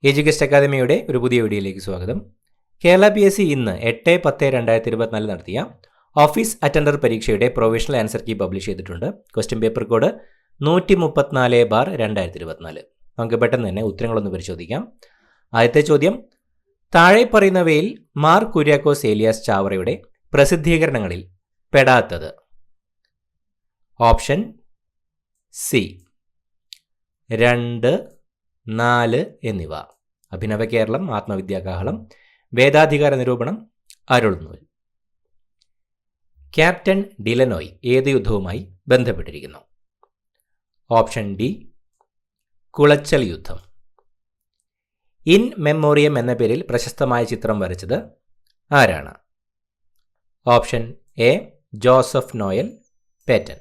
Education അക്കാദമിയുടെ ഒരു പുതിയ വീഡിയോയിലേക്ക് സ്വാഗതം. കേരള PSC ഇന്ന് 8/10/2024 നടത്തിയ ഓഫീസ് അറ്റൻഡർ പരീക്ഷയുടെ പ്രൊവിഷണൽ ആൻസർ കീ പബ്ലിഷ് ചെയ്തിട്ടുണ്ട്. Question paper code 134/2024. നമുക്ക് പെട്ടെന്ന് തന്നെ ഉത്തരങ്ങളൊന്ന് പരിശോധിക്കാം. ആദ്യത്തെ ചോദ്യം, താഴെ പറയുന്നവയിൽ മാർ കുര്യാക്കോസ് ഏലിയാസ് ചാവറയുടെ പ്രസിദ്ധീകരണങ്ങളിൽ പെടാത്തത്? ഓപ്ഷൻ സി 2, 4 എന്നിവ. അഭിനവ കേരളം, ആത്മവിദ്യാകാഹളം, വേദാധികാര നിരൂപണം, അരുൾനൂൽ. ക്യാപ്റ്റൻ ഡിലനോയ് ഏത് യുദ്ധവുമായി ബന്ധപ്പെട്ടിരിക്കുന്നു? ഓപ്ഷൻ ഡി കുളച്ചൽ യുദ്ധം. ഇൻ മെമ്മോറിയം എന്ന പേരിൽ പ്രശസ്തമായ ചിത്രം വരച്ചത് ആരാണ്? Option A Joseph Noel Paton.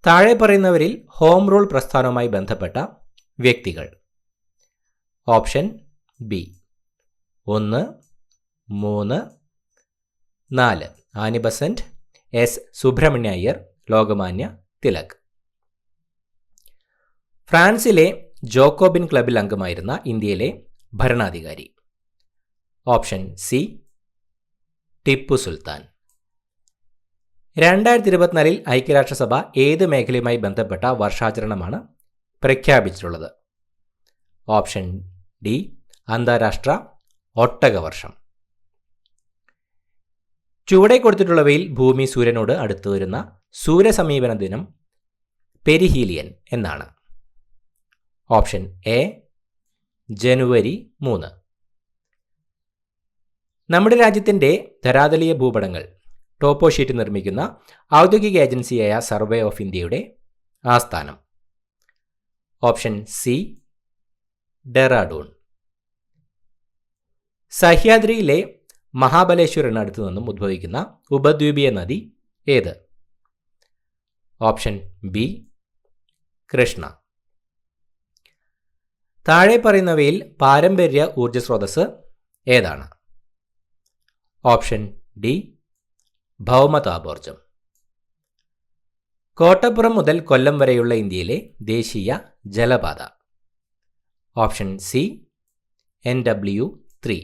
താഴെ പറയുന്നവരിൽ ഹോം റൂൾ പ്രസ്ഥാനവുമായി ബന്ധപ്പെട്ട വ്യക്തികൾ? Option B 1, 3, 4. Annie Besant, S Subramania Iyer, Lokmanya Tilak. ഫ്രാൻസിലെ ജോക്കോബിൻ ക്ലബിൽ അംഗമായിരുന്ന ഇന്ത്യയിലെ ഭരണാധികാരി? Option C Tipu Sultan. 2024 ഐക്യരാഷ്ട്രസഭ ഏത് മേഖലയുമായി ബന്ധപ്പെട്ട വർഷാചരണമാണ് പ്രഖ്യാപിച്ചിട്ടുള്ളത്? ഓപ്ഷൻ ഡി അന്താരാഷ്ട്ര ഒട്ടകവർഷം. ചുവടെ കൊടുത്തിട്ടുള്ളവയിൽ ഭൂമി സൂര്യനോട് അടുത്തു വരുന്ന സൂര്യസമീപന ദിനം പെരിഹീലിയൻ എന്നാണ്? ഓപ്ഷൻ എ ജനുവരി 3. നമ്മുടെ രാജ്യത്തിൻ്റെ ധരാതലീയ ഭൂപടങ്ങൾ ടോപ്പോ ഷീറ്റ് നിർമ്മിക്കുന്ന ഔദ്യോഗിക ഏജൻസിയായ സർവേ ഓഫ് ഇന്ത്യയുടെ ആസ്ഥാനം? Option C Dehradun. സഹ്യാദ്രിയിലെ മഹാബലേശ്വറിനടുത്തു നിന്നും ഉദ്ഭവിക്കുന്ന ഉപദ്വീപീയ നദി ഏത്? Option B Krishna. താഴെ പറയുന്നവയിൽ പാരമ്പര്യ ഊർജ്ജ സ്രോതസ് ഏതാണ്? Option D ഭൗമതാപോർജം. കോട്ടപ്പുറം മുതൽ കൊല്ലം വരെയുള്ള ഇന്ത്യയിലെ ദേശീയ ജലപാത? Option C NW3.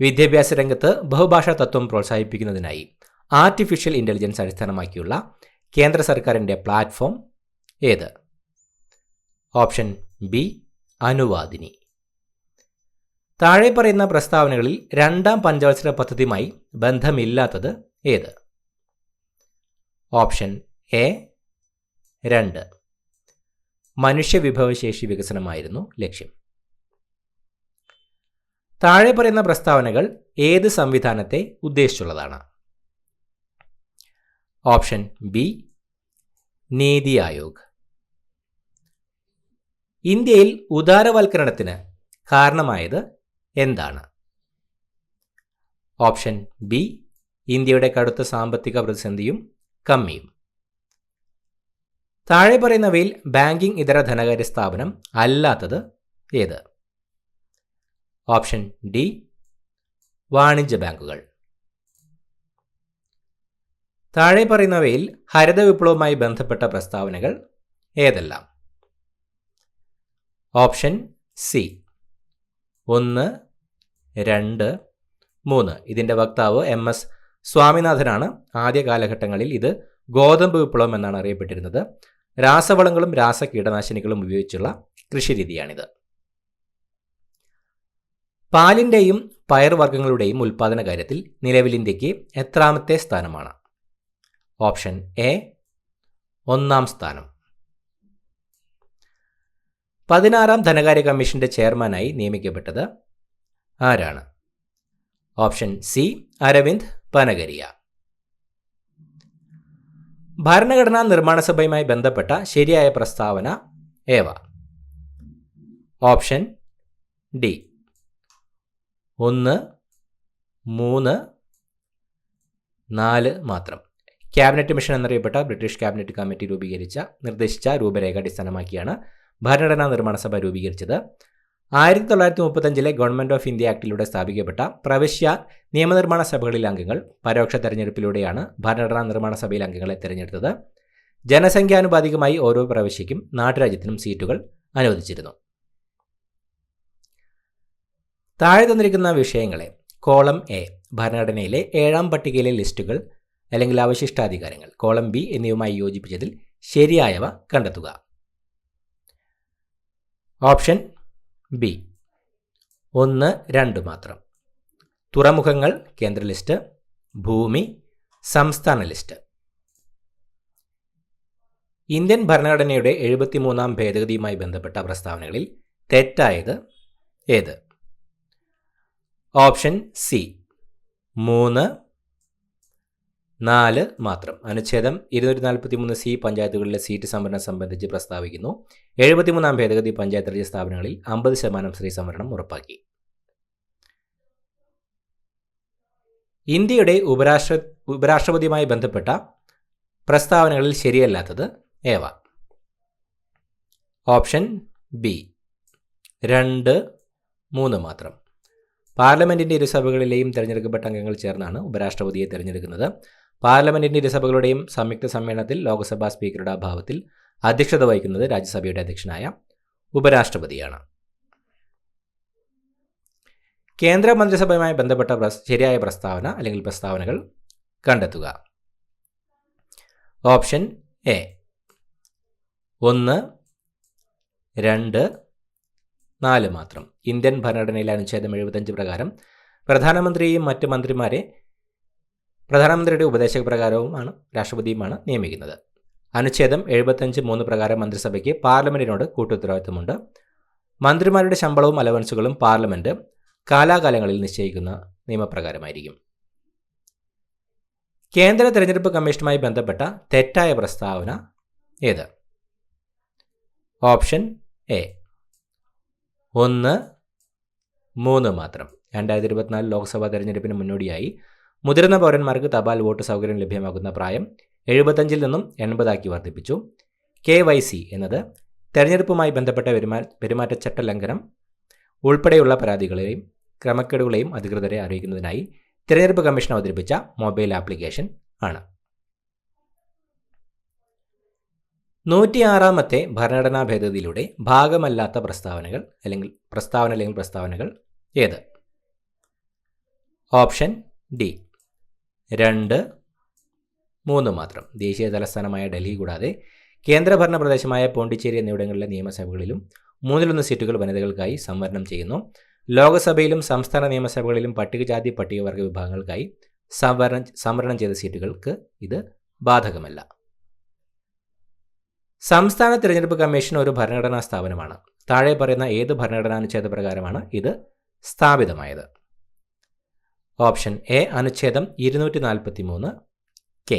വിദ്യാഭ്യാസ രംഗത്ത് ബഹുഭാഷാ തത്വം പ്രോത്സാഹിപ്പിക്കുന്നതിനായി ആർട്ടിഫിഷ്യൽ ഇൻ്റലിജൻസ് അടിസ്ഥാനമാക്കിയുള്ള കേന്ദ്ര സർക്കാരിൻ്റെ പ്ലാറ്റ്ഫോം ഏത്? Option B Anuvadini. താഴെ പറയുന്ന പ്രസ്താവനകളിൽ രണ്ടാം പഞ്ചവത്സര പദ്ധതിയുമായി ബന്ധമില്ലാത്തത് ഏത്? Option A 2. മനുഷ്യവിഭവശേഷി വികസനമായിരുന്നു ലക്ഷ്യം. താഴെ പറയുന്ന പ്രസ്താവനകൾ ഏത് സംവിധാനത്തെ ഉദ്ദേശിച്ചുള്ളതാണ്? Option B NITI Aayog. ഇന്ത്യയിൽ ഉദാരവൽക്കരണത്തിന് കാരണമായത് എന്താണ്? ഓപ്ഷൻ ബി ഇന്ത്യയുടെ കടുത്ത സാമ്പത്തിക പ്രതിസന്ധിയും കമ്മിയും. താഴെ പറയുന്നവയിൽ ബാങ്കിംഗ് ഇതര ധനകാര്യ സ്ഥാപനം അല്ലാത്തത് ഏത്? ഓപ്ഷൻ ഡി വാണിജ്യ ബാങ്കുകൾ. താഴെ പറയുന്നവയിൽ ഹരിത വിപ്ലവവുമായി ബന്ധപ്പെട്ട പ്രസ്താവനകൾ ഏതെല്ലാം? Option C 1, 2, 3. ഇതിൻ്റെ വക്താവ് MS സ്വാമിനാഥനാണ്. ആദ്യ കാലഘട്ടങ്ങളിൽ ഇത് ഗോതമ്പ് വിപ്ലവം എന്നാണ് അറിയപ്പെട്ടിരുന്നത്. രാസവളങ്ങളും രാസകീടനാശിനികളും ഉപയോഗിച്ചുള്ള കൃഷിരീതിയാണിത്. പാലിൻ്റെയും പയർവർഗ്ഗങ്ങളുടെയും ഉൽപ്പാദന കാര്യത്തിൽ നിലവിൽ ഇന്ത്യക്ക് എത്രാമത്തെ സ്ഥാനമാണ്? ഓപ്ഷൻ എ 1ാം സ്ഥാനം. 16ാം ധനകാര്യ കമ്മീഷന്റെ ചെയർമാനായി നിയമിക്കപ്പെട്ടത് ആരാണ്? Option C Arvind Panagariya. ഭരണഘടനാ നിർമ്മാണ സഭയുമായി ബന്ധപ്പെട്ട ശരിയായ പ്രസ്താവന ഏവ? ഓപ്ഷൻ ഡി 1, 3, 4 മാത്രം. ക്യാബിനറ്റ് മിഷൻ എന്നറിയപ്പെട്ട ബ്രിട്ടീഷ് ക്യാബിനറ്റ് കമ്മിറ്റി നിർദ്ദേശിച്ച രൂപരേഖ അടിസ്ഥാനമാക്കിയാണ് ഭരണഘടനാ നിർമ്മാണ സഭ രൂപീകരിച്ചത്. 1935 ഗവൺമെൻറ് ഓഫ് ഇന്ത്യ ആക്ടിലൂടെ സ്ഥാപിക്കപ്പെട്ട പ്രവിശ്യ നിയമനിർമ്മാണ സഭകളിലെ അംഗങ്ങൾ പരോക്ഷ തെരഞ്ഞെടുപ്പിലൂടെയാണ് ഭരണഘടനാ നിർമ്മാണ സഭയിലെ അംഗങ്ങളെ തിരഞ്ഞെടുത്തത്. ജനസംഖ്യാനുപാതികമായി ഓരോ പ്രവിശ്യയ്ക്കും നാട്ടുരാജ്യത്തിനും സീറ്റുകൾ അനുവദിച്ചിരുന്നു. താഴെ തന്നിരിക്കുന്ന വിഷയങ്ങളെ കോളം എ ഭരണഘടനയിലെ 7ാം പട്ടികയിലെ ലിസ്റ്റുകൾ അല്ലെങ്കിൽ അവശിഷ്ടാധികാരങ്ങൾ, കോളം ബി എന്നിവയുമായി യോജിപ്പിച്ചതിൽ ശരിയായവ കണ്ടെത്തുക. ഓപ്ഷൻ ബി 1, 2 മാത്രം. തുറമുഖങ്ങൾ കേന്ദ്ര ലിസ്റ്റ്, ഭൂമി സംസ്ഥാന ലിസ്റ്റ്. ഇന്ത്യൻ ഭരണഘടനയുടെ 73ാം ഭേദഗതിയുമായി ബന്ധപ്പെട്ട പ്രസ്താവനകളിൽ തെറ്റായത് ഏത്? ഓപ്ഷൻ സി 3, 4 മാത്രം. അനുച്ഛേദം 243C പഞ്ചായത്തുകളിലെ സീറ്റ് സംവരണം സംബന്ധിച്ച് പ്രസ്താവിക്കുന്നു. 73ാം ഭേദഗതി പഞ്ചായത്ത് രാജ് സ്ഥാപനങ്ങളിൽ 50% സ്ത്രീ സംവരണം ഉറപ്പാക്കി. ഇന്ത്യയുടെ ഉപരാഷ്ട്രപതിയുമായി ബന്ധപ്പെട്ട പ്രസ്താവനകളിൽ ശരിയല്ലാത്തത് ഏവ? ഓപ്ഷൻ ബി 2, 3 മാത്രം. പാർലമെന്റിന്റെ ഇരുസഭകളിലെയും തിരഞ്ഞെടുക്കപ്പെട്ട അംഗങ്ങൾ ചേർന്നാണ് ഉപരാഷ്ട്രപതിയെ തിരഞ്ഞെടുക്കുന്നത്. പാർലമെന്റിന്റെ ഇരുസഭകളുടെയും സംയുക്ത സമ്മേളനത്തിൽ ലോക്സഭാ സ്പീക്കറുടെ അഭാവത്തിൽ അധ്യക്ഷത വഹിക്കുന്നത് രാജ്യസഭയുടെ അധ്യക്ഷനായ ഉപരാഷ്ട്രപതിയാണ്. കേന്ദ്ര മന്ത്രിസഭയുമായി ബന്ധപ്പെട്ട ശരിയായ പ്രസ്താവന അല്ലെങ്കിൽ പ്രസ്താവനകൾ കണ്ടെത്തുക. ഓപ്ഷൻ എ 1, 2, 4 മാത്രം. ഇന്ത്യൻ ഭരണഘടനയിലെ അനുച്ഛേദം 75 പ്രകാരം പ്രധാനമന്ത്രിയെയും മറ്റ് മന്ത്രിമാരെ പ്രധാനമന്ത്രിയുടെ ഉപദേശപ്രകാരവുമാണ് രാഷ്ട്രപതിയുമാണ് നിയമിക്കുന്നത്. അനുച്ഛേദം 75(3) പ്രകാരം മന്ത്രിസഭയ്ക്ക് പാർലമെന്റിനോട് കൂട്ടുത്തരവാദിത്തമുണ്ട്. മന്ത്രിമാരുടെ ശമ്പളവും അലവൻസുകളും പാർലമെന്റ് കാലാകാലങ്ങളിൽ നിശ്ചയിക്കുന്ന നിയമപ്രകാരമായിരിക്കും. കേന്ദ്ര തെരഞ്ഞെടുപ്പ് കമ്മീഷനുമായി ബന്ധപ്പെട്ട തെറ്റായ പ്രസ്താവന ഏത്? ഓപ്ഷൻ എ 1, 3 മാത്രം. 2024 ലോക്സഭാ തെരഞ്ഞെടുപ്പിന് മുന്നോടിയായി മുതിർന്ന പൗരന്മാർക്ക് തപാൽ വോട്ട് സൗകര്യം ലഭ്യമാക്കുന്ന പ്രായം 75 നിന്നും 80 വർദ്ധിപ്പിച്ചു. KYC എന്നത് തെരഞ്ഞെടുപ്പുമായി ബന്ധപ്പെട്ട പെരുമാറ്റച്ചട്ട ലംഘനം ഉൾപ്പെടെയുള്ള പരാതികളെയും ക്രമക്കേടുകളെയും അധികൃതരെ അറിയിക്കുന്നതിനായി തിരഞ്ഞെടുപ്പ് കമ്മീഷൻ അവതരിപ്പിച്ച മൊബൈൽ ആപ്ലിക്കേഷൻ ആണ്. 106ാമത്തെ ഭരണഘടനാ ഭേദഗതിയിലൂടെ ഭാഗമല്ലാത്ത പ്രസ്താവനകൾ ഏത്? ഓപ്ഷൻ ഡി 2, 3 മാത്രം. ദേശീയ തലസ്ഥാനമായ ഡൽഹി കൂടാതെ കേന്ദ്രഭരണ പ്രദേശമായ പോണ്ടിച്ചേരി എന്നിവിടങ്ങളിലെ നിയമസഭകളിലും 1/3 സീറ്റുകൾ വനിതകൾക്കായി സംവരണം ചെയ്യുന്നു. ലോക്സഭയിലും സംസ്ഥാന നിയമസഭകളിലും പട്ടികജാതി പട്ടികവർഗ വിഭാഗങ്ങൾക്കായി സംവരണം ചെയ്ത സീറ്റുകൾക്ക് ഇത് ബാധകമല്ല. സംസ്ഥാന തിരഞ്ഞെടുപ്പ് കമ്മീഷൻ ഒരു ഭരണഘടനാ സ്ഥാപനമാണ്. താഴെ പറയുന്ന ഏത് ഭരണഘടനാനുച്ഛേദ പ്രകാരമാണ് ഇത് സ്ഥാപിതമായത്? ഓപ്ഷൻ എ അനുച്ഛേദം 243(k).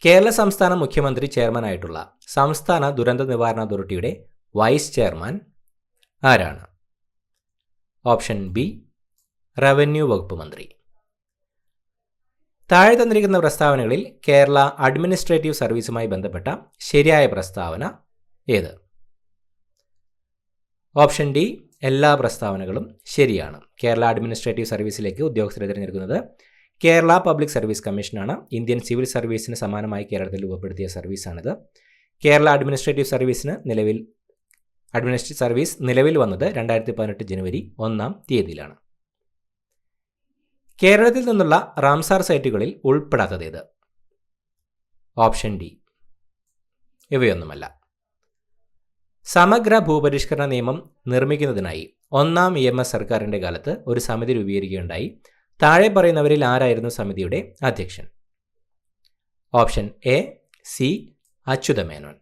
കേരള സംസ്ഥാന മുഖ്യമന്ത്രി ചെയർമാനായിട്ടുള്ള സംസ്ഥാന ദുരന്ത നിവാരണ അതോറിറ്റിയുടെ വൈസ് ചെയർമാൻ ആരാണ്? ഓപ്ഷൻ ബി റവന്യൂ വകുപ്പ് മന്ത്രി. താഴെ തന്നിരിക്കുന്ന പ്രസ്താവനകളിൽ കേരള അഡ്മിനിസ്ട്രേറ്റീവ് സർവീസുമായി ബന്ധപ്പെട്ട ശരിയായ പ്രസ്താവന ഏത്? ഓപ്ഷൻ ഡി എല്ലാ പ്രസ്താവനകളും ശരിയാണ്. കേരള അഡ്മിനിസ്ട്രേറ്റീവ് സർവീസിലേക്ക് ഉദ്യോഗസ്ഥരെ തിരഞ്ഞെടുക്കുന്നത് കേരള പബ്ലിക് സർവീസ് കമ്മീഷനാണ്. ഇന്ത്യൻ സിവിൽ സർവീസിന് സമാനമായി കേരളത്തിൽ രൂപപ്പെടുത്തിയ സർവീസാണിത്. കേരള അഡ്മിനിസ്ട്രേറ്റീവ് സർവീസ് നിലവിൽ വന്നത് 2018 ജനുവരി 1-ാം തീയതിയിലാണ്. കേരളത്തിൽ നിന്നുള്ള റാംസാർ സൈറ്റുകളിൽ ഉൾപ്പെടാത്തതേത്? Option D ഇവയൊന്നുമല്ല. സമഗ്ര ഭൂപരിഷ്കരണ നിയമം നിർമ്മിക്കുന്നതിനായി 1-ാം EMS സർക്കാരിൻ്റെ കാലത്ത് ഒരു സമിതി രൂപീകരിക്കുകയുണ്ടായി. താഴെ പറയുന്നവരിൽ ആരായിരുന്നു സമിതിയുടെ അധ്യക്ഷൻ? Option A C Achutha Menon.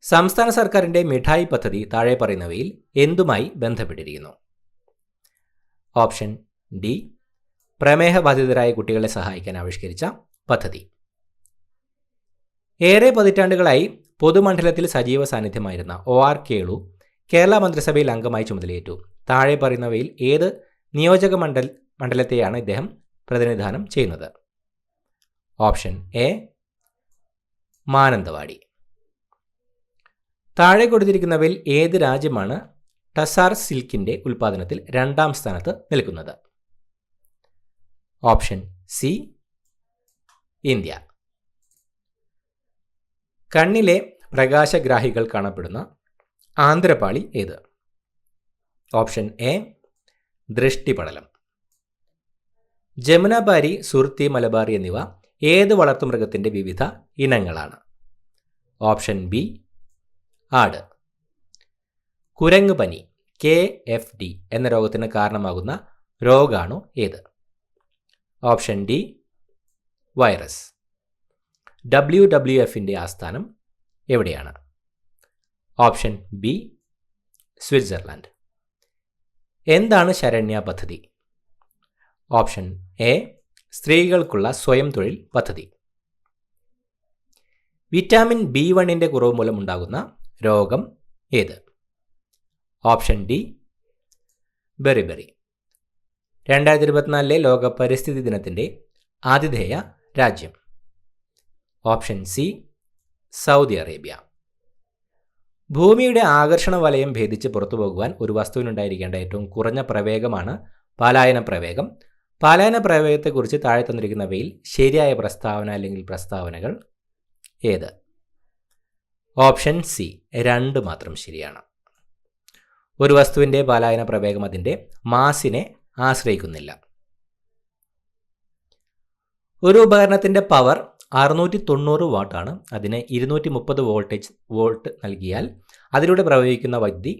സംസ്ഥാന സർക്കാരിൻ്റെ മിഠായി പദ്ധതി താഴെ പറയുന്നവയിൽ എന്തുമായി ബന്ധപ്പെട്ടിരിക്കുന്നു? ഓപ്ഷൻ ഡി പ്രമേഹബാധിതരായ കുട്ടികളെ സഹായിക്കാൻ ആവിഷ്കരിച്ച പദ്ധതി. ഏറെ പതിറ്റാണ്ടുകളായി പൊതുമണ്ഡലത്തിൽ സജീവ സാന്നിധ്യമായിരുന്ന OR കേളു കേരള മന്ത്രിസഭയിൽ അംഗമായി ചുമതലയേറ്റു. താഴെ പറയുന്നവയിൽ ഏത് നിയോജക മണ്ഡലത്തെയാണ് ഇദ്ദേഹം പ്രതിനിധാനം ചെയ്യുന്നത്? Option A Mananthavady. താഴെ കൊടുത്തിരിക്കുന്നവയിൽ ഏത് രാജ്യമാണ് ടസാർ സിൽക്കിൻ്റെ ഉൽപ്പാദനത്തിൽ 2-ാം സ്ഥാനത്ത് നിൽക്കുന്നത്? Option C India. കണ്ണിലെ പ്രകാശഗ്രാഹികൾ കാണപ്പെടുന്ന ആന്തരപാളി ഏത്? ഓപ്ഷൻ എ ദൃഷ്ടിപടലം. ജമുനാപാരി, സുർത്തി, മലബാറി എന്നിവ ഏത് വളർത്തുമൃഗത്തിൻ്റെ വിവിധ ഇനങ്ങളാണ്? ഓപ്ഷൻ ബി ആട്. കുരങ്ങ് പനി KFD എന്ന രോഗത്തിന് കാരണമാകുന്ന രോഗാണു ഏത്? Option D virus. WWFൻ്റെ ആസ്ഥാനം എവിടെയാണ്? Option B Switzerland. എന്താണ് ശരണ്യ പദ്ധതി? ഓപ്ഷൻ എ സ്ത്രീകൾക്കുള്ള സ്വയം തൊഴിൽ പദ്ധതി. വിറ്റാമിൻ B1ൻ്റെ കുറവ് മൂലമുണ്ടാകുന്ന രോഗം ഏത്? Option D beriberi. 2024 ലോക പരിസ്ഥിതി ദിനത്തിൻ്റെ ആതിഥേയ രാജ്യം? Option C Saudi Arabia. ഭൂമിയുടെ ആകർഷണ വലയം ഭേദിച്ച് പുറത്തു പോകുവാൻ ഒരു വസ്തുവിനുണ്ടായിരിക്കേണ്ട ഏറ്റവും കുറഞ്ഞ പ്രവേഗമാണ് പലായന പ്രവേഗം. പലായന പ്രവേഗത്തെക്കുറിച്ച് താഴെ തന്നിരിക്കുന്നവയിൽ ശരിയായ പ്രസ്താവന അല്ലെങ്കിൽ പ്രസ്താവനകൾ ഏത്? ഓപ്ഷൻ സി 2 മാത്രം ശരിയാണ്. ഒരു വസ്തുവിൻ്റെ പലായന പ്രവേഗം അതിൻ്റെ മാസിനെ ആശ്രയിക്കുന്നില്ല. ഒരു ഉപകരണത്തിൻ്റെ പവർ 690 വാട്ടാണ്. അതിന് 230 വോൾട്ട് നൽകിയാൽ അതിലൂടെ പ്രവഹിക്കുന്ന വൈദ്യുതി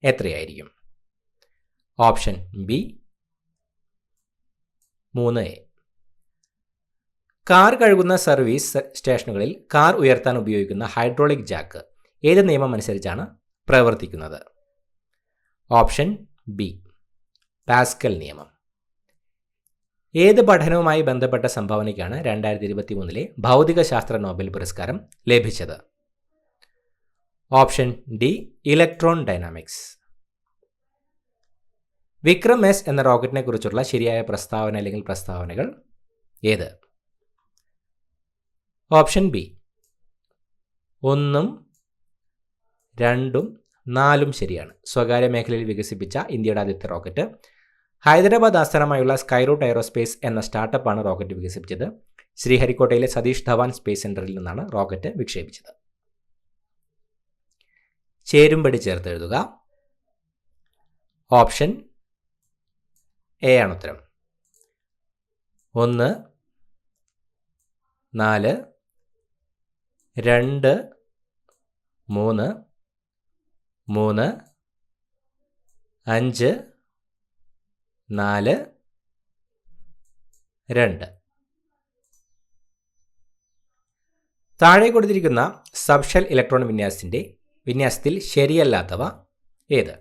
എത്രയായിരിക്കും? Option B 3A. കാർ കഴുകുന്ന സർവീസ് സ്റ്റേഷനുകളിൽ കാർ ഉയർത്താൻ ഉപയോഗിക്കുന്ന ഹൈഡ്രോളിക് ജാക്ക് ഏത് നിയമം അനുസരിച്ചാണ് പ്രവർത്തിക്കുന്നത്? ഓപ്ഷൻ ബി പാസ്കൽ നിയമം. ഏത് പഠനവുമായി ബന്ധപ്പെട്ട സംഭാവനയ്ക്കാണ് 2023 ഭൗതികശാസ്ത്ര നോബൽ പുരസ്കാരം ലഭിച്ചത്? Option D electron dynamics. Vikram S എന്ന റോക്കറ്റിനെ കുറിച്ചുള്ള ശരിയായ പ്രസ്താവന അല്ലെങ്കിൽ പ്രസ്താവനകൾ ഏത്? ഓപ്ഷൻ ബി 1, 2, 4 ശരിയാണ്. സ്വകാര്യ മേഖലയിൽ വികസിപ്പിച്ച ഇന്ത്യയുടെ ആദ്യത്തെ റോക്കറ്റ്. ഹൈദരാബാദ് ആസ്ഥാനമായുള്ള സ്കൈറൂട്ട് എയറോസ്പേസ് എന്ന സ്റ്റാർട്ടപ്പാണ് റോക്കറ്റ് വികസിപ്പിച്ചത്. ശ്രീഹരിക്കോട്ടയിലെ സതീഷ് ധവാൻ സ്പേസ് സെന്ററിൽ നിന്നാണ് റോക്കറ്റ് വിക്ഷേപിച്ചത്. ചേരുംപടി ചേർത്ത് എഴുതുക. ഓപ്ഷൻ എ ആണ് ഉത്തരം. 1, 4, 2, 3, 3, 5, 4, 2. താഴെ കൊടുത്തിരിക്കുന്ന സബ്ഷെൽ ഇലക്ട്രോൺ വിന്യാസത്തിൽ ശരിയല്ലാത്തവ ഏത്?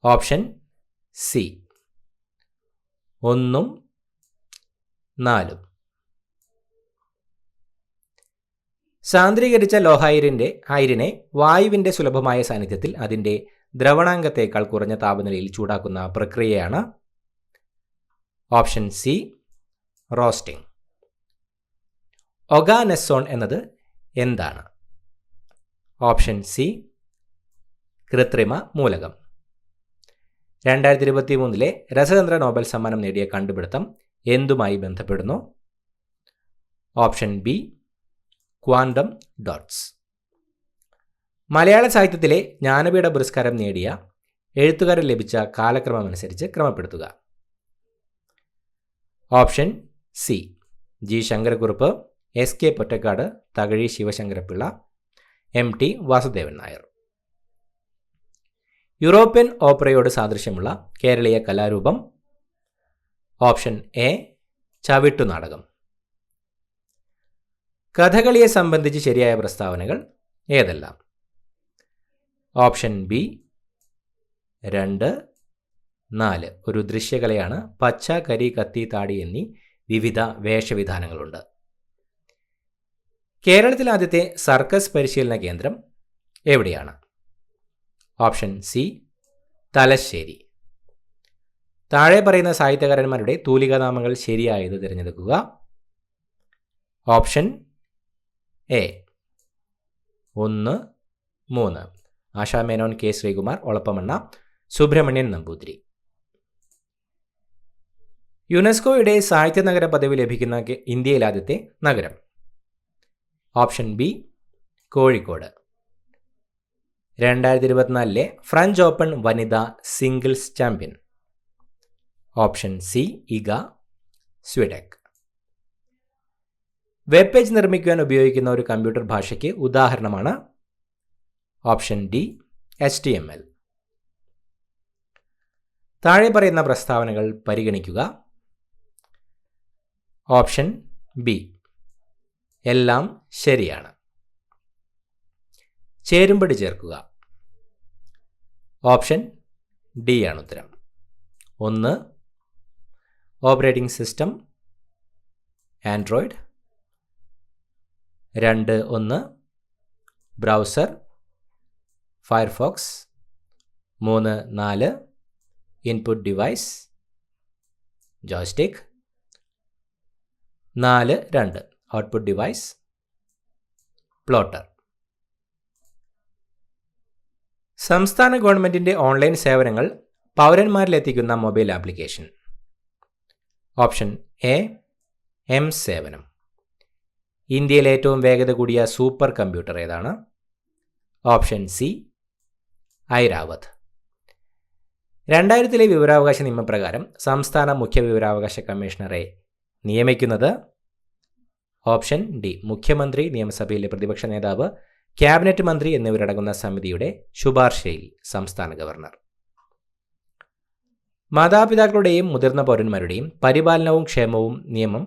Option C 1, 4. സാന്ദ്രീകരിച്ച ലോഹായിരിനെ വായുവിൻ്റെ സുലഭമായ സാന്നിധ്യത്തിൽ അതിൻ്റെ ദ്രവണാങ്കത്തേക്കാൾ കുറഞ്ഞ താപനിലയിൽ ചൂടാക്കുന്ന പ്രക്രിയയാണ്? Option C roasting. ഒഗാനെസോൺ എന്നത് എന്താണ്? ഓപ്ഷൻ സി കൃത്രിമ മൂലകം. 2023 രസതന്ത്ര നോബൽ സമ്മാനം നേടിയ കണ്ടുപിടുത്തം എന്തുമായി ബന്ധപ്പെടുന്നു? Option B quantum dots. മലയാള സാഹിത്യത്തിലെ ജ്ഞാനപീഠ പുരസ്കാരം നേടിയ എഴുത്തുകാരൻ ലഭിച്ച കാലക്രമമനുസരിച്ച് ക്രമപ്പെടുത്തുക. Option C G Sankara Kurup, S K Pottekkatt, Thakazhi Sivasankara Pillai, MT Vasudevan Nair. European ഓപ്പറയോട് സാദൃശ്യമുള്ള കേരളീയ കലാരൂപം? ഓപ്ഷൻ എ ചവിട്ടുനാടകം. കഥകളിയെ സംബന്ധിച്ച് ശരിയായ പ്രസ്താവനകൾ ഏതെല്ലാം? Option B 2, 4. ഒരു ദൃശ്യകലയാണ്. പച്ച, കരി, കത്തി, താടി എന്നീ വിവിധ വേഷവിധാനങ്ങളുണ്ട്. കേരളത്തിലെ ആദ്യത്തെ സർക്കസ് പരിശീലന കേന്ദ്രം എവിടെയാണ്? Option C Thalassery. താഴെ പറയുന്ന സാഹിത്യകാരന്മാരുടെ തൂലികാനാമങ്ങൾ ശരിയായത് തിരഞ്ഞെടുക്കുക. Option A 1, 3. Asha Menon, K Sreekumar, Olappamanna, Subrahmanyan Namboothiri. യുനെസ്കോയുടെ സാഹിത്യ നഗര പദവി ലഭിക്കുന്ന ഇന്ത്യയിലെ ആദ്യത്തെ നഗരം? Option B Kozhikode. 2024 French Open വനിതാ singles champion? Option C Iga Swiatek. Web page നിർമ്മിക്കുവാൻ ഉപയോഗിക്കുന്ന ഒരു കമ്പ്യൂട്ടർ ഭാഷയ്ക്ക് ഉദാഹരണമാണ്? Option D HTML. താഴെ പറയുന്ന പ്രസ്താവനകൾ പരിഗണിക്കുക. ഓപ്ഷൻ ബി എല്ലാം ശരിയാണ്. ചേരുംപടി ചേർക്കുക. ഓപ്ഷൻ ഡി ആണ് ഉത്തരം. 1 operating system android. 2 browser Firefox. 3 input device joystick. 4 output device plotter. സംസ്ഥാന ഗവൺമെൻറ്റിൻ്റെ ഓൺലൈൻ സേവനങ്ങൾ പൗരന്മാരിലെത്തിക്കുന്ന mobile application? Option A M സേവനം. ഇന്ത്യയിലെ ഏറ്റവും വേഗത കൂടിയ സൂപ്പർ കമ്പ്യൂട്ടർ ഏതാണ്? Option C Airawat. 2000 വിവരാവകാശ നിയമപ്രകാരം സംസ്ഥാന മുഖ്യ വിവരാവകാശ കമ്മീഷണറെ നിയമിക്കുന്നത്? ഓപ്ഷൻ ഡി മുഖ്യമന്ത്രി, നിയമസഭയിലെ പ്രതിപക്ഷ നേതാവ്, ക്യാബിനറ്റ് മന്ത്രി എന്നിവരടങ്ങുന്ന സമിതിയുടെ ശുപാർശയിൽ സംസ്ഥാന ഗവർണർ. മാതാപിതാക്കളുടെയും മുതിർന്ന പൗരന്മാരുടെയും പരിപാലനവും ക്ഷേമവും നിയമം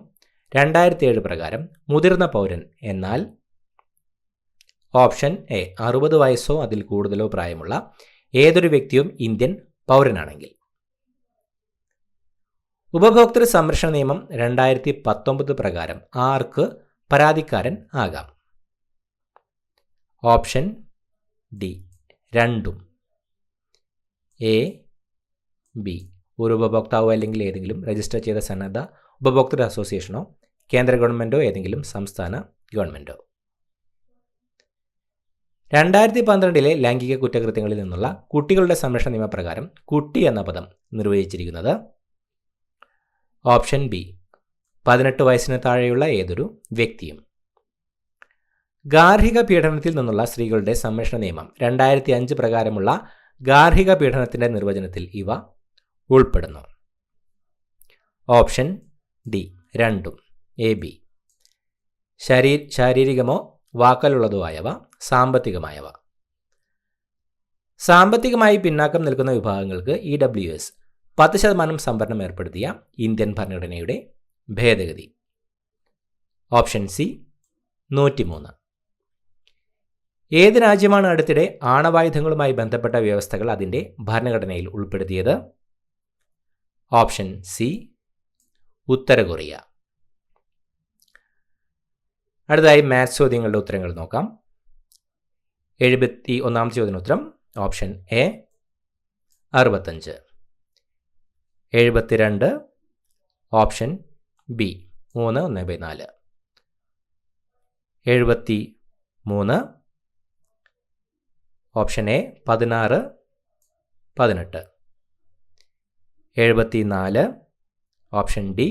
2007 പ്രകാരം മുതിർന്ന പൗരൻ എന്നാൽ? ഓപ്ഷൻ എ 60 വയസ്സോ അതിൽ കൂടുതലോ പ്രായമുള്ള ഏതൊരു വ്യക്തിയും ഇന്ത്യൻ പൗരനാണെങ്കിൽ. ഉപഭോക്തൃ സംരക്ഷണ നിയമം 2019 പ്രകാരം ആർക്ക് പരാതിക്കാരൻ ആകാം? ഓപ്ഷൻ ഡി രണ്ടും. എ ബി ഒരു ഉപഭോക്താവോ അല്ലെങ്കിൽ ഏതെങ്കിലും രജിസ്റ്റർ ചെയ്ത സന്നദ്ധ ഉപഭോക്തൃ അസോസിയേഷനോ കേന്ദ്ര ഗവൺമെൻറ്റോ ഏതെങ്കിലും സംസ്ഥാന ഗവൺമെൻറ്റോ. 2012 ലൈംഗിക കുറ്റകൃത്യങ്ങളിൽ നിന്നുള്ള കുട്ടികളുടെ സംരക്ഷണ നിയമപ്രകാരം കുട്ടി എന്ന പദം നിർവചിച്ചിരിക്കുന്നത്? ഓപ്ഷൻ ബി 18 വയസ്സിന് താഴെയുള്ള ഏതൊരു വ്യക്തിയും. ഗാർഹിക പീഡനത്തിൽ നിന്നുള്ള സ്ത്രീകളുടെ സംരക്ഷണ നിയമം 2005 പ്രകാരമുള്ള ഗാർഹിക പീഡനത്തിൻ്റെ നിർവചനത്തിൽ ഇവ ഉൾപ്പെടുന്നു? ഓപ്ഷൻ ഡി രണ്ടും. എ ബി ശാരീരികമോ വാക്കാലുള്ളതോ ആയവ, സാമ്പത്തികമായവ. സാമ്പത്തികമായി പിന്നാക്കം നിൽക്കുന്ന വിഭാഗങ്ങൾക്ക് EWS 10% സംവരണം ഏർപ്പെടുത്തിയ ഇന്ത്യൻ ഭരണഘടനയുടെ ഭേദഗതി? Option C 103. ഏത് രാജ്യമാണ് അടുത്തിടെ ആണവായുധങ്ങളുമായി ബന്ധപ്പെട്ട വ്യവസ്ഥകൾ അതിൻ്റെ ഭരണഘടനയിൽ ഉൾപ്പെടുത്തിയത്? ഓപ്ഷൻ സി ഉത്തര കൊറിയ. അടുത്തതായി മാത്സ് ചോദ്യങ്ങളുടെ ഉത്തരങ്ങൾ നോക്കാം. 71ാമത്തെ ചോദ്യത്തിന് ഉത്തരം option A 65. 72 option B 3/1/4. 73 option A 16 18. 74 option D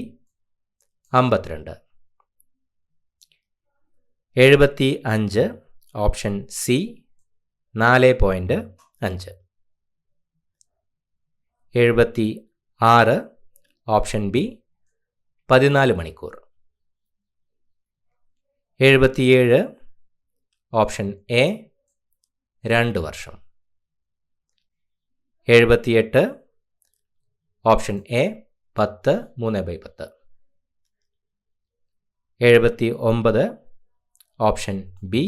52. 75 option C 4.5. 76 option B 14 മണിക്കൂർ. 77 ഓപ്ഷൻ എ 2 വർഷം. 78 option A 10 3/10. 79 option B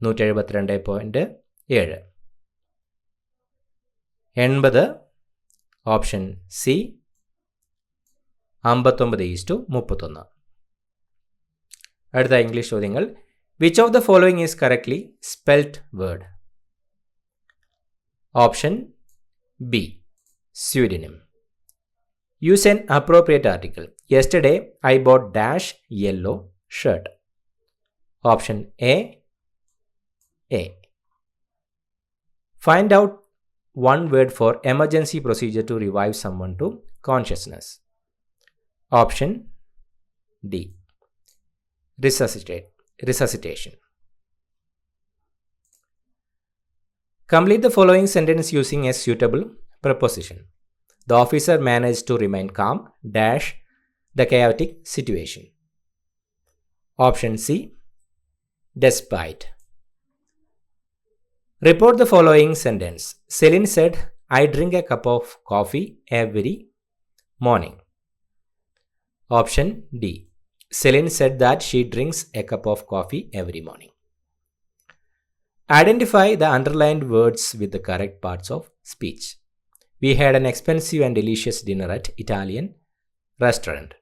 172.7. 80 option C 59:31. അടുത്ത ഇംഗ്ലീഷ് ചോദ്യങ്ങൾ. Which of the following is correctly spelt word? Option B pseudonym. Use an appropriate article. Yesterday I bought dash yellow shirt. Option A. Find out one word for emergency procedure to revive someone to consciousness. Option D. Resuscitation. Complete the following sentence using a suitable preposition. The officer managed to remain calm dash the chaotic situation. Option C. Despite. Report the following sentence. Celine said, I drink a cup of coffee every morning. Option D. Celine said that she drinks a cup of coffee every morning. Identify the underlined words with the correct parts of speech. We had an expensive and delicious dinner at Italian restaurant.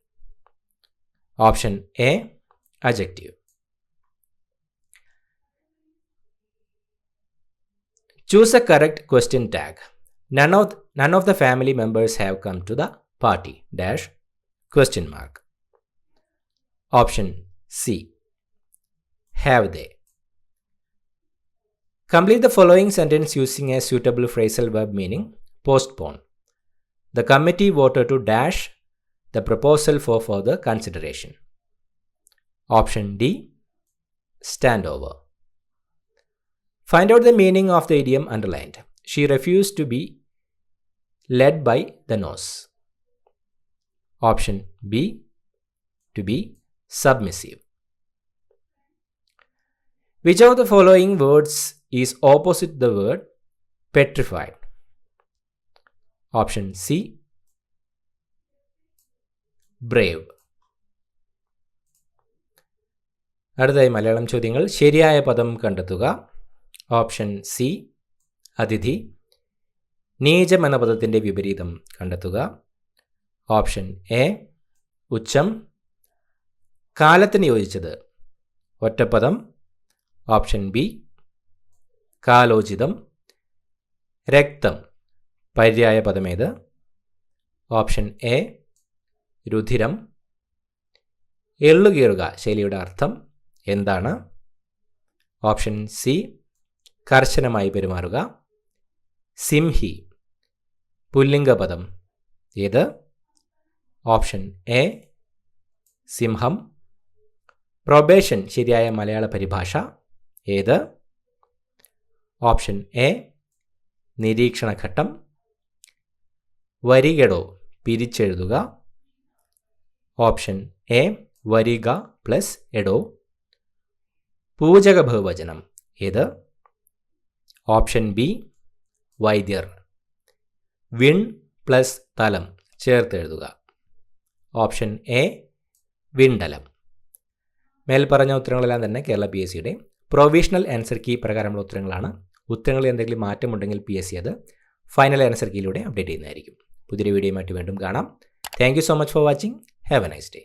Option A. Adjective. Choose a correct question tag. None of the family members have come to the party dash question mark. Option C. Have they? Complete the following sentence using a suitable phrasal verb meaning postpone. The committee voted to dash the proposal for further consideration. Option D. Stand over. Find out the meaning of the idiom underlined. She refused to be led by the nose. Option B. To be submissive. Which of the following words is opposite the word petrified? Option C. Brave. അടുത്തതായി മലയാളം ചോദ്യങ്ങൾ. ശരിയായ പദം കണ്ടെത്തുക. Option C അതിഥി. നീചം എന്ന പദത്തിൻ്റെ വിപരീതം കണ്ടെത്തുക. ഓപ്ഷൻ എ ഉച്ചം. കാലത്തിന് യോജിച്ചത് ഒറ്റപ്പദം. Option B കാലോചിതം. രക്തം പര്യായ പദമേത്? Option A രുധിരം. എള്ളുകീറുക ശൈലിയുടെ അർത്ഥം എന്താണ്? ഓപ്ഷൻ സി കർശനമായി പെരുമാറുക. സിംഹി പുല്ലിംഗപദം ഏത്? ഓപ്ഷൻ എ സിംഹം. പ്രൊബേഷൻ ശരിയായ മലയാള പരിഭാഷ ഏത്? ഓപ്ഷൻ എ നിരീക്ഷണഘട്ടം. വരികടോ പിരിച്ചെഴുതുക. ഓപ്ഷൻ എ വരിക പ്ലസ് എടോ. പൂജക ബഹുവചനം ഏത്? ഓപ്ഷൻ ബി വൈദ്യർ. വിൺ പ്ലസ് തലം ചേർത്തെഴുതുക. ഓപ്ഷൻ എ വിണ്ടലം. മേൽപ്പറഞ്ഞ ഉത്തരങ്ങളെല്ലാം തന്നെ കേരള PSCയുടെ പ്രൊവിഷണൽ ആൻസർ കീ പ്രകാരമുള്ള ഉത്തരങ്ങളാണ്. ഉത്തരങ്ങളിൽ എന്തെങ്കിലും മാറ്റമുണ്ടെങ്കിൽ PSC അത് ഫൈനൽ ആൻസർ കീയിലൂടെ അപ്ഡേറ്റ് ചെയ്യുന്നതായിരിക്കും. പുതിയൊരു വീഡിയോയുമായിട്ട് വീണ്ടും കാണാം. Thank you so much for watching. Have a nice day.